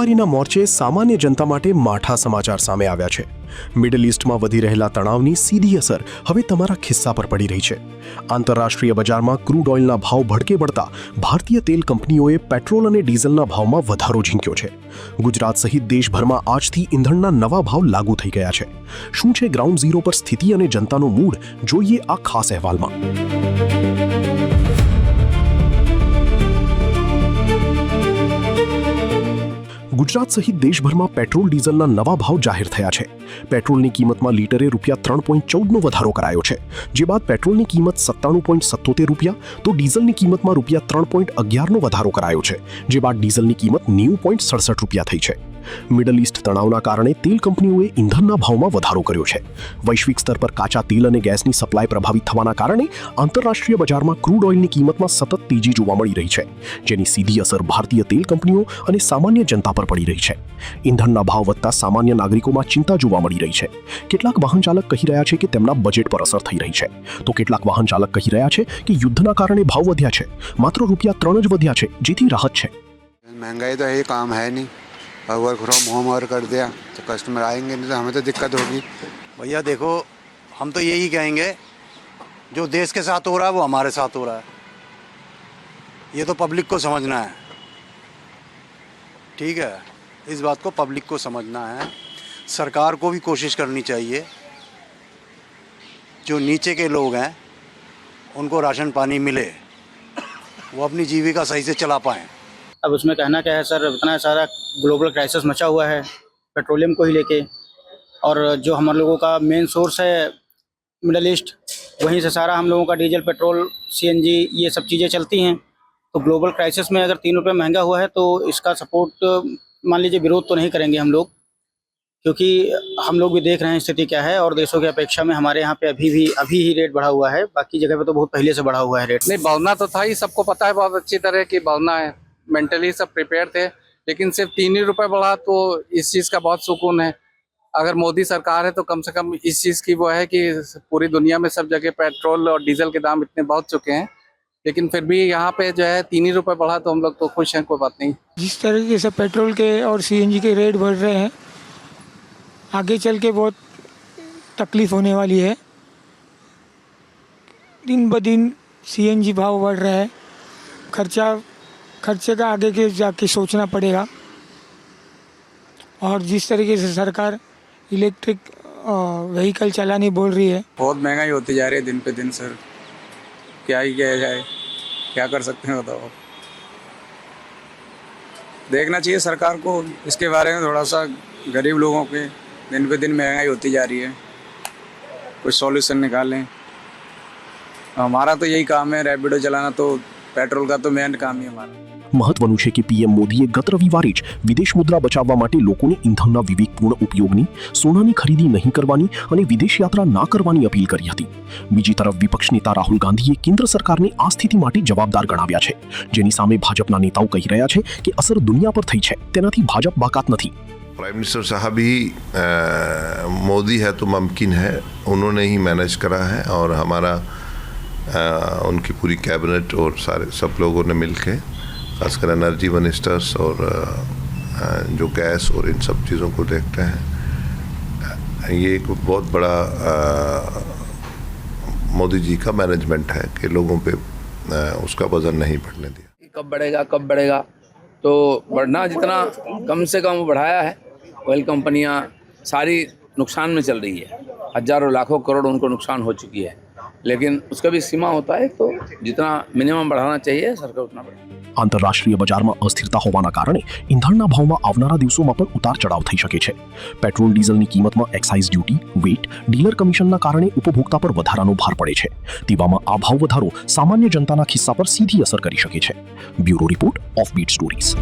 મોંઘવારીના મોરચે સામાન્ય જનતા માટે માઠા સમાચાર સામે આવ્યા છે। મિડલ ઈસ્ટમાં વધી રહેલા તણાવની સીધી અસર હવે તમારા ખિસ્સા પર પડી રહી છે। આંતરરાષ્ટ્રીય બજારમાં ક્રૂડ ઓઇલના ભાવ ભડકે પડતા ભારતીય તેલ કંપનીઓએ પેટ્રોલ અને ડીઝલના ભાવમાં વધારો ઝીંક્યો છે। ગુજરાત સહિત દેશભરમાં આજથી ઈંધણના નવા ભાવ લાગુ થઈ ગયા છે। શું છે ગ્રાઉન્ડ ઝીરો પર સ્થિતિ અને જનતાનો મૂડ, જોઈએ આ ખાસ અહેવાલમાં। ગુજરાત સહિત દેશભરમાં પેટ્રોલ ડીઝલના નવા ભાવ જાહેર થયા છે। પેટ્રોલની કિંમતમાં લીટરે ₹3.14નો વધારો કરાયો છે, જે બાદ પેટ્રોલની કિંમત ₹97.77 તો ડીઝલની કિંમતમાં ₹3.11નો વધારો કરાયો છે, જે બાદ ડીઝલની કિંમત ₹90.67 થઈ છે। મિડલ ઈસ્ટ તણાવના કારણે તેલ કંપનીઓએ ઈંધણના ભાવમાં વધારો કર્યો છે। વૈશ્વિક સ્તર પર કાચા તેલ અને ગેસની સપ્લાય પ્રભાવિત થવાના કારણે આંતરરાષ્ટ્રીય બજારમાં ક્રૂડ ઓઇલની કિંમતમાં સતત તેજી જોવા મળી રહી છે, જેની સીધી અસર ભારતીય તેલ કંપનીઓ અને સામાન્ય જનતા પર પડી રહી છે। ઈંધણના ભાવ વધતા સામાન્ય નાગરિકોમાં ચિંતા જોવા મળી રહી છે। કેટલાક વાહન ચાલક કહી રહ્યા છે કે તેમના બજેટ પર અસર થઈ રહી છે, તો કેટલાક વાહન ચાલક કહી રહ્યા છે કે યુદ્ધના કારણે ભાવ વધ્યા છે, માત્ર ₹3 જ વધ્યા છે, જેથી રાહત છે। महंगाई तो यही काम है नहीं, और वर्क फ्रॉम होम और कर दिया तो कस्टमर आएंगे नहीं तो हमें तो दिक्कत होगी। भैया देखो, हम तो यही कहेंगे, जो देश के साथ हो रहा है वो हमारे साथ हो रहा है, ये तो पब्लिक को समझना है। ठीक है, इस बात को पब्लिक को समझना है। सरकार को भी कोशिश करनी चाहिए, जो नीचे के लोग हैं उनको राशन पानी मिले, वो अपनी जीविका सही से चला पाएँ। अब उसमें कहना क्या है सर, इतना सारा ग्लोबल क्राइसिस मचा हुआ है पेट्रोलियम को ही लेके, और जो हम लोगों का मेन सोर्स है मिडल ईस्ट, वहीं से सारा हम लोगों का डीजल, पेट्रोल, सीएनजी ये सब चीज़ें चलती हैं। तो ग्लोबल क्राइसिस में अगर ₹3 महंगा हुआ है तो इसका सपोर्ट मान लीजिए विरोध तो नहीं करेंगे हम लोग, क्योंकि हम लोग भी देख रहे हैं स्थिति क्या है, और देशों की अपेक्षा में हमारे यहाँ पे अभी ही रेट बढ़ा हुआ है। बाकी जगह पे तो बहुत पहले से बढ़ा हुआ है रेट। नहीं, बढ़ना तो था ही, सबको पता है बहुत अच्छी तरह कि बढ़ना है, मेंटली सब प्रिपेयर थे, लेकिन सिर्फ ₹3 बढ़ा तो इस चीज़ का बहुत सुकून है। अगर मोदी सरकार है तो कम से कम इस चीज़ की वो है कि पूरी दुनिया में सब जगह पेट्रोल और डीजल के दाम इतने बढ़ चुके हैं, लेकिन फिर भी यहाँ पे जो है ₹3 बढ़ा तो हम लोग तो खुश हैं, कोई बात नहीं। जिस तरीके से पेट्रोल के और सीएनजी के रेट बढ़ रहे हैं, आगे चल के बहुत तकलीफ होने वाली है। दिन ब दिन सीएनजी भाव बढ़ रहा है, खर्चे का आगे के जाके सोचना पड़ेगा। और जिस तरीके से सरकार इलेक्ट्रिक व्हीकल चलाने बोल रही है, बहुत महंगाई होती जा रही है दिन पे दिन सर, क्या ही किया जाए, क्या कर सकते हैं बताओ। देखना चाहिए सरकार को इसके बारे में थोड़ा सा, गरीब लोगों के दिन पे दिन महंगाई होती जा रही है, कुछ सॉल्यूशन निकालें। हमारा तो यही काम है, रैपिडो चलाना, तो पेट्रोल का तो मेन काम ही हमारा। મહત્વનું છે કે પીએમ મોદીએ ગત રવિવારે જ વિદેશ મુદ્રા બચાવવા માટે લોકોને ઈંધણના વિવેકપૂર્ણ ઉપયોગની, સોનાની ખરીદી નહીં કરવાની અને વિદેશ યાત્રા ના કરવાની અપીલ કરી હતી। બીજી તરફ વિપક્ષ નેતા રાહુલ ગાંધીએ કેન્દ્ર સરકારને આ સ્થિતિ માટે જવાબદાર ગણાવ્યા છે, જેની સામે ભાજપના નેતાઓ કહી રહ્યા છે કે અસર દુનિયા પર થઈ છે, તેનાથી ભાજપ બાકાત નથી। प्राइम मिनिस्टर साहब ही मोदी है तो मुमकिन है, उन्होंने ही मैनेज करा है, और हमारा उनकी पूरी कैबिनेट और सारे सब लोगों ने मिल के, खासकर एनर्जी मिनिस्टर्स और जो गैस और इन सब चीज़ों को देखते हैं, ये एक बहुत बड़ा मोदी जी का मैनेजमेंट है कि लोगों पे उसका वज़न नहीं बढ़ने दिया। कब बढ़ेगा, तो बढ़ना जितना कम से कम बढ़ाया है। ऑयल कंपनियां सारी नुकसान में चल रही है, हज़ारों लाखों करोड़ उनको नुकसान हो चुकी है, लेकिन उसका भी सीमा होता है, तो जितना मिनिमम बढ़ाना चाहिए सरकार उतना बढ़े। આંતરરાષ્ટ્રીય બજારમાં અસ્થિરતા હોવાના કારણે ઈંધણના ભાવમાં આવનારા દિવસોમાં પણ ઉતાર ચઢાવ થઈ શકે છે। પેટ્રોલ ડીઝલની કિંમતમાં એક્સાઇઝ ડ્યુટી, વેટ, ડીલર કમિશનના કારણે ઉપભોક્તા પર વધારાનો ભાર પડે છે। તેવામાં આ ભાવ વધારો સામાન્ય જનતાના ખિસ્સા પર સીધી અસર કરી શકે છે। Bureau report, offbeat stories.